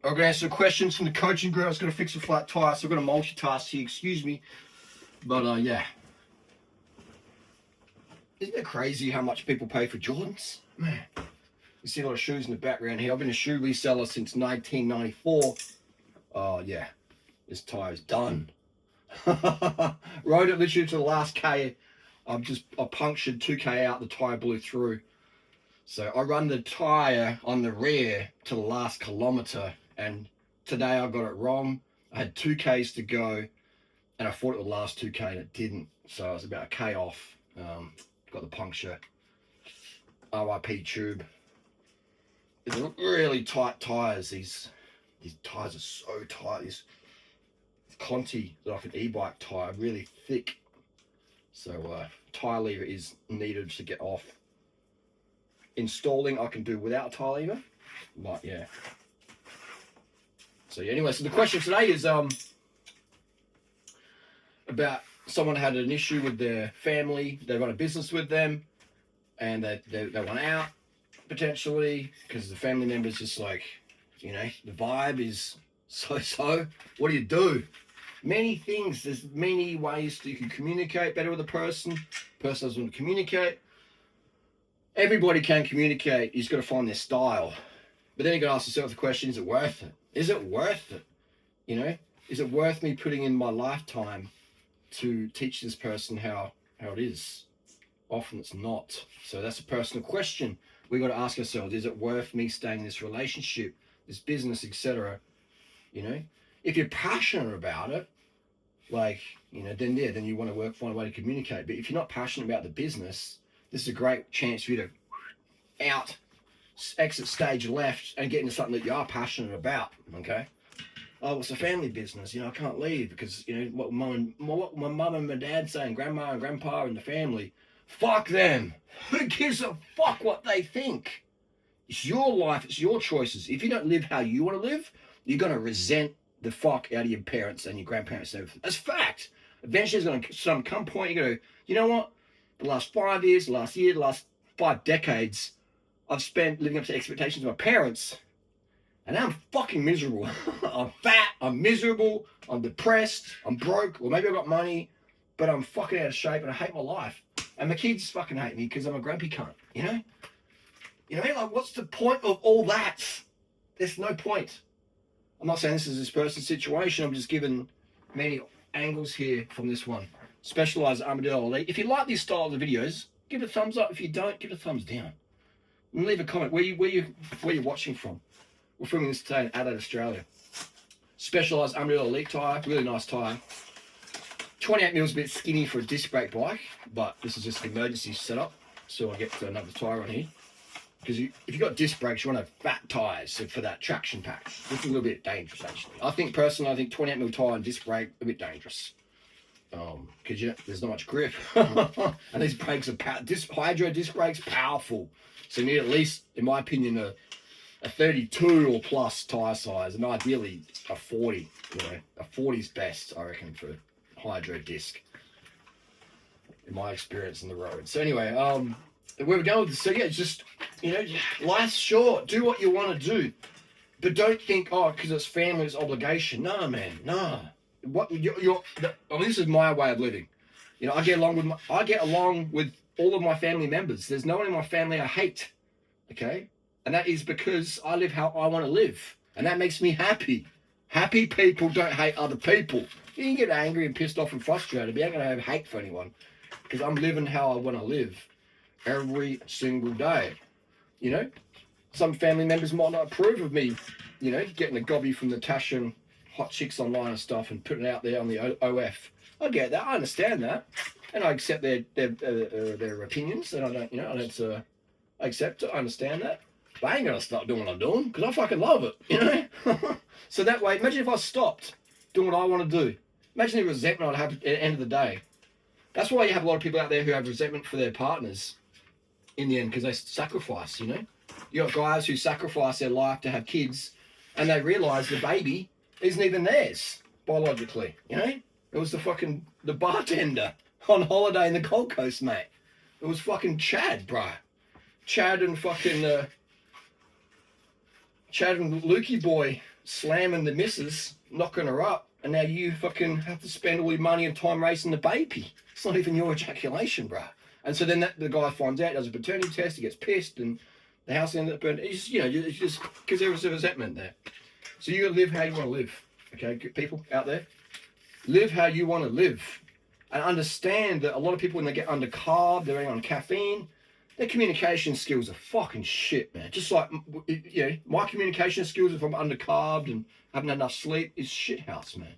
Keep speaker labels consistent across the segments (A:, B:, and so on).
A: I'm going to answer questions from the coaching group. I was going to fix a flat tire, so I've got to multitask here, excuse me. But, yeah. Isn't it crazy how much people pay for Jordans? Man, you see a lot of shoes in the background here. I've been a shoe reseller since 1994. Oh, yeah. This tire's done. Rode it literally to the last K. I punctured 2K out, the tire blew through. So I run the tire on the rear to the last kilometer, and today I got it wrong. I had 2Ks to go, and I thought it would last 2K, and it didn't. So I was about a K off. Got the puncture. RIP tube. These are really tight tires. These tires are so tight. This Conti, like an e-bike tire, really thick. So tire lever is needed to get off. Installing I can do without a tire lever, but yeah. So yeah, anyway, so the question today is about someone had an issue with their family. They run a business with them, and they want out potentially because the family member's just like, you know, the vibe is so. What do you do? Many things. There's many ways that you can communicate better with a person. Person doesn't want to communicate. Everybody can communicate. You just got to find their style. But then you got to ask yourself the question: is it worth it? Is it worth it? You know, is it worth me putting in my lifetime to teach this person how it is? Often it's not. So that's a personal question. We got to ask ourselves: is it worth me staying in this relationship, this business, etc.? You know, if you're passionate about it, like, you know, then you want to find a way to communicate. But if you're not passionate about the business, this is a great chance for you to exit stage left and get into something that you are passionate about. Okay. Oh, it's a family business. You know, I can't leave because, you know, what my mum and my dad saying, grandma and grandpa and the family. Fuck them. Who gives a fuck what they think? It's your life. It's your choices. If you don't live how you want to live, you're going to resent the fuck out of your parents and your grandparents and everything. That's fact. Eventually, there's going to come point you go, you know what? The last 5 years, the last 5 decades, I've spent living up to expectations of my parents, and now I'm fucking miserable. I'm fat, I'm miserable, I'm depressed, I'm broke, or maybe I've got money, but I'm fucking out of shape and I hate my life. And my kids fucking hate me because I'm a grumpy cunt, you know? You know what I mean? Like, what's the point of all that? There's no point. I'm not saying this is this person's situation, I'm just giving many angles here from this one. Specialized Armadillo Elite. If you like this style of the videos, give it a thumbs up. If you don't, give it a thumbs down. And leave a comment where you're watching from. We're filming this today in Adelaide, Australia. Specialized Armadillo Elite tire, really nice tire. 28 mils, a bit skinny for a disc brake bike, but this is just an emergency setup, so I get another tire on here. Because if you've got disc brakes, you want to have fat tires for that traction pack. This is a little bit dangerous, actually. I think 28 mil tire and disc brake a bit dangerous. Because there's not much grip. And these brakes are hydro disc brakes, powerful. So you need at least, in my opinion, a 32 or plus tire size, and ideally a 40. You know, a 40 is best, I reckon, for hydro disc. In my experience on the road. So anyway, where we're going with this, so yeah, it's just, you know, life's short. Do what you want to do, but don't think, oh, because it's family's obligation. No, man, no. This is my way of living. You know, I get along with all of my family members. There's no one in my family I hate. Okay, and that is because I live how I want to live, and that makes me happy. Happy people don't hate other people. You can get angry and pissed off and frustrated, but you ain't gonna have hate for anyone, because I'm living how I want to live every single day. You know, some family members might not approve of me, you know, getting a gobby from Natasha and hot chicks online and stuff and putting it out there on the OF. I get that. I understand that, and I accept their opinions, and I accept it. I understand that. But I ain't gonna stop doing what I'm doing because I fucking love it, you know. So that way, imagine if I stopped doing what I want to do. Imagine the resentment I'd have at the end of the day. That's why you have a lot of people out there who have resentment for their partners in the end, because they sacrifice, you know. You got guys who sacrifice their life to have kids, and they realise the baby isn't even theirs biologically, you know. It was the bartender on holiday in the Gold Coast, mate. It was fucking Chad, bro. Chad and Lukey boy slamming the missus, knocking her up, and now you fucking have to spend all your money and time raising the baby. It's not even your ejaculation, bruh. And so then the guy finds out, does a paternity test, he gets pissed, and the house ends up burned. It's just because there was resentment there. So you gotta live how you want to live. Okay, good people out there, live how you want to live, and understand that a lot of people, when they get undercarb, they're on caffeine, their communication skills are fucking shit, man. Just like, my communication skills, if I'm undercarbed and haven't had enough sleep, is shithouse, man.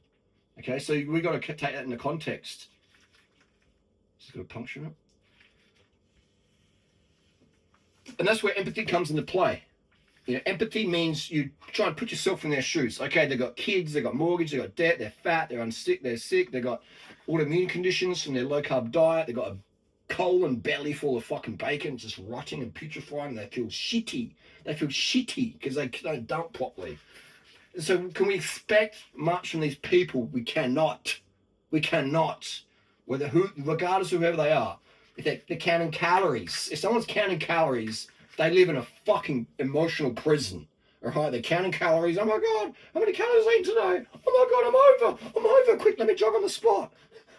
A: Okay, so we got to take that into context. Just got to puncture it. And that's where empathy comes into play. Empathy means you try and put yourself in their shoes. Okay, they've got kids, they've got mortgage, they've got debt, they're fat, they're sick, they've got autoimmune conditions from their low-carb diet, they've got a colon belly full of fucking bacon, just rotting and putrefying, and they feel shitty. They feel shitty because they don't dump properly. So can we expect much from these people? We cannot. We cannot. Regardless of whoever they are. If they're counting calories. If someone's counting calories, they live in a fucking emotional prison. All right, they're counting calories. Oh my God, how many calories I eat today? Oh my God, I'm over. Quick, let me jog on the spot.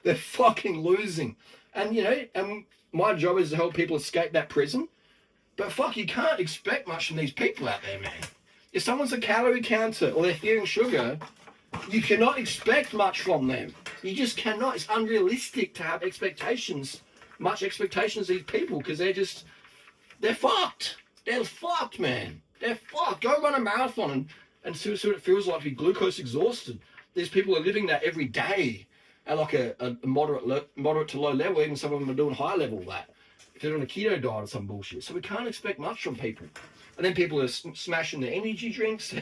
A: They're fucking losing. And, and my job is to help people escape that prison. But fuck, you can't expect much from these people out there, man. If someone's a calorie counter or they're fearing sugar, you cannot expect much from them. You just cannot. It's unrealistic to have much expectations of these people, because they're fucked. They're fucked, man. They're fucked. Go run a marathon and see what it feels like to be glucose exhausted. These people are living that every day at like a moderate to low level. Even some of them are doing high level that. If they're on a keto diet or some bullshit. So we can't expect much from people. And then people are smashing their energy drinks,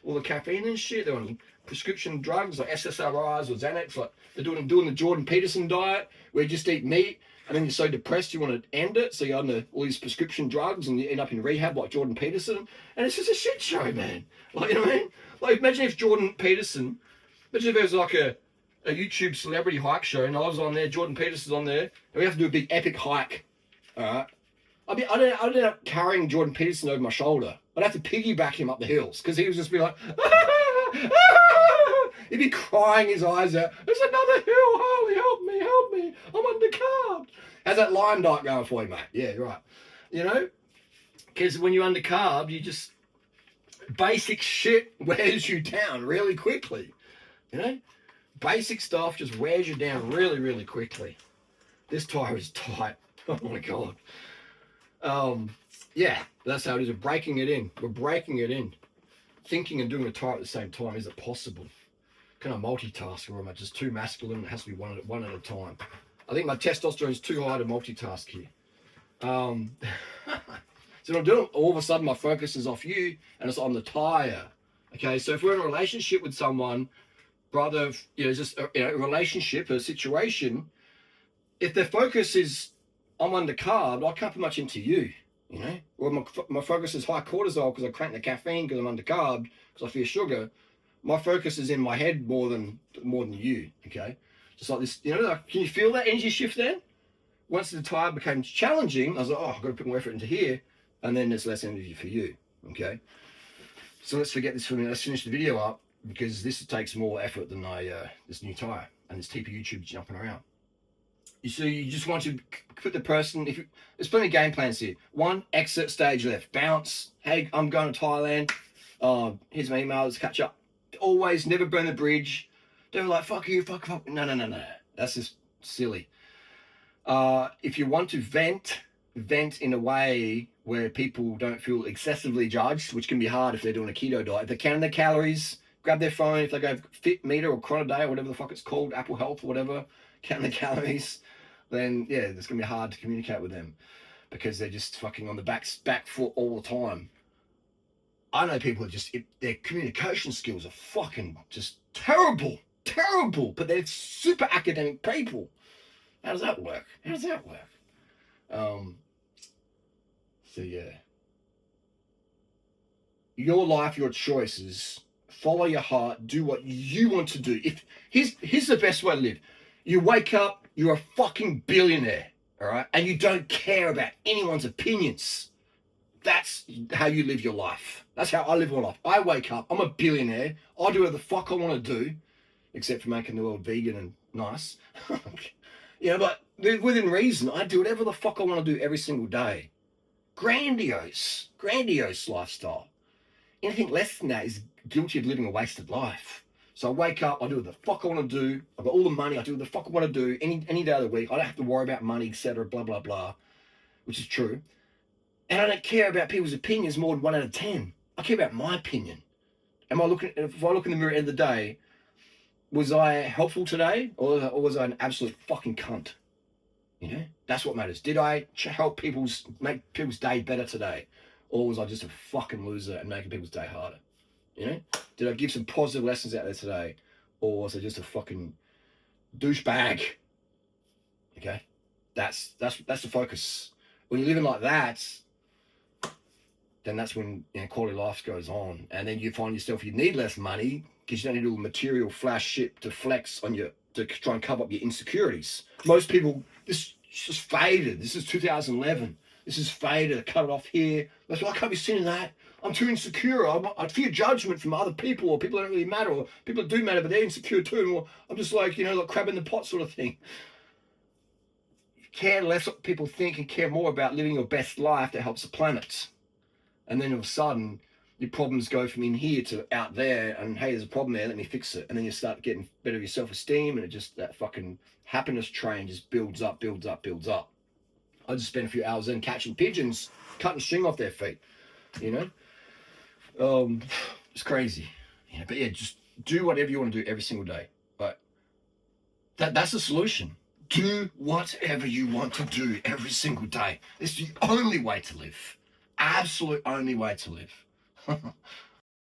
A: all the caffeine and shit. They're on prescription drugs like SSRIs or Xanax. Like they're doing the Jordan Peterson diet, where you just eat meat, and then you're so depressed you want to end it. So you're on all these prescription drugs, and you end up in rehab like Jordan Peterson. And it's just a shit show, man. Like, you know what I mean? Like, imagine if imagine if there was like a YouTube celebrity hike show, and I was on there, Jordan Peterson's on there, and we have to do a big epic hike. All right. I'd end up carrying Jordan Peterson over my shoulder. I'd have to piggyback him up the hills, because he would just be like, he'd be crying his eyes out. There's another hill, Harley, help me, I'm undercarved. How's that line diet going for you, mate? Yeah, right. Because when you're undercarved, basic shit wears you down really quickly. Basic stuff just wears you down really, really quickly. This tire is tight. Oh my God. Yeah, that's how it is. We're breaking it in. Thinking and doing a tire at the same time. Is it possible? Can I multitask, or am I just too masculine? It has to be one at a time. I think my testosterone is too high to multitask here. So what I'm doing, all of a sudden my focus is off you, and it's on the tire. Okay, so if we're in a relationship with someone, brother, just a relationship, a situation, if their focus is I'm undercarb, I can't put much into you, Or my focus is high cortisol because I crank the caffeine because I'm undercarb because I fear sugar. My focus is in my head more than you, okay? Just like this, can you feel that energy shift then? Once the tire became challenging, I was like, I've got to put more effort into here, and then there's less energy for you, okay? So let's forget this for a minute. Let's finish the video up, because this takes more effort than this new tire and this TP YouTube jumping around. So you just want to put the person, there's plenty of game plans here. 1, exit stage left, bounce. Hey, I'm going to Thailand. Here's my email, let's catch up. Always never burn the bridge. Don't be like, fuck you, fuck. No. That's just silly. If you want to vent in a way where people don't feel excessively judged, which can be hard if they're doing a keto diet. If they're counting their calories, grab their phone. If they go Fit Meter or Chronoday or whatever the fuck it's called, Apple Health or whatever, counting the calories, then yeah, it's gonna be hard to communicate with them, because they're just fucking on the back foot all the time. I know people their communication skills are fucking just terrible, but they're super academic people. How does that work? So yeah, your life, your choices. Follow your heart. Do what you want to do. Here's the best way to live. You wake up, you're a fucking billionaire, all right? And you don't care about anyone's opinions. That's how you live your life. That's how I live my life. I wake up, I'm a billionaire. I do whatever the fuck I want to do, except for making the world vegan and nice. But within reason, I do whatever the fuck I want to do every single day. Grandiose lifestyle. Anything less than that is guilty of living a wasted life. So I wake up, I do what the fuck I want to do. I've got all the money, I do what the fuck I want to do any day of the week. I don't have to worry about money, etc. Blah, blah, blah, which is true. And I don't care about people's opinions more than 1 out of 10. I care about my opinion. If I look in the mirror at the end of the day, was I helpful today, or was I an absolute fucking cunt? That's what matters. Did I help make people's day better today, or was I just a fucking loser and making people's day harder? Did I give some positive lessons out there today, or was I just a fucking douchebag? Okay, that's the focus. When you're living like that, then that's when quality life goes on, and then you find yourself you need less money because you don't need all material flash shit to flex on to try and cover up your insecurities. Most people, this is just faded. This is 2011. This is faded. I cut it off here. That's why I can't be seen that. I'm too insecure. I fear judgment from other people, or people that don't really matter, or people that do matter, but they're insecure too. Or I'm just like crab in the pot sort of thing. Care less what people think and care more about living your best life that helps the planet. And then all of a sudden, your problems go from in here to out there, and hey, there's a problem there, let me fix it. And then you start getting better of your self-esteem, and that fucking happiness train just builds up. I just spent a few hours in catching pigeons, cutting string off their feet, It's crazy. But yeah, just do whatever you want to do every single day. But that's the solution. Do whatever you want to do every single day. It's the only way to live. Absolute only way to live.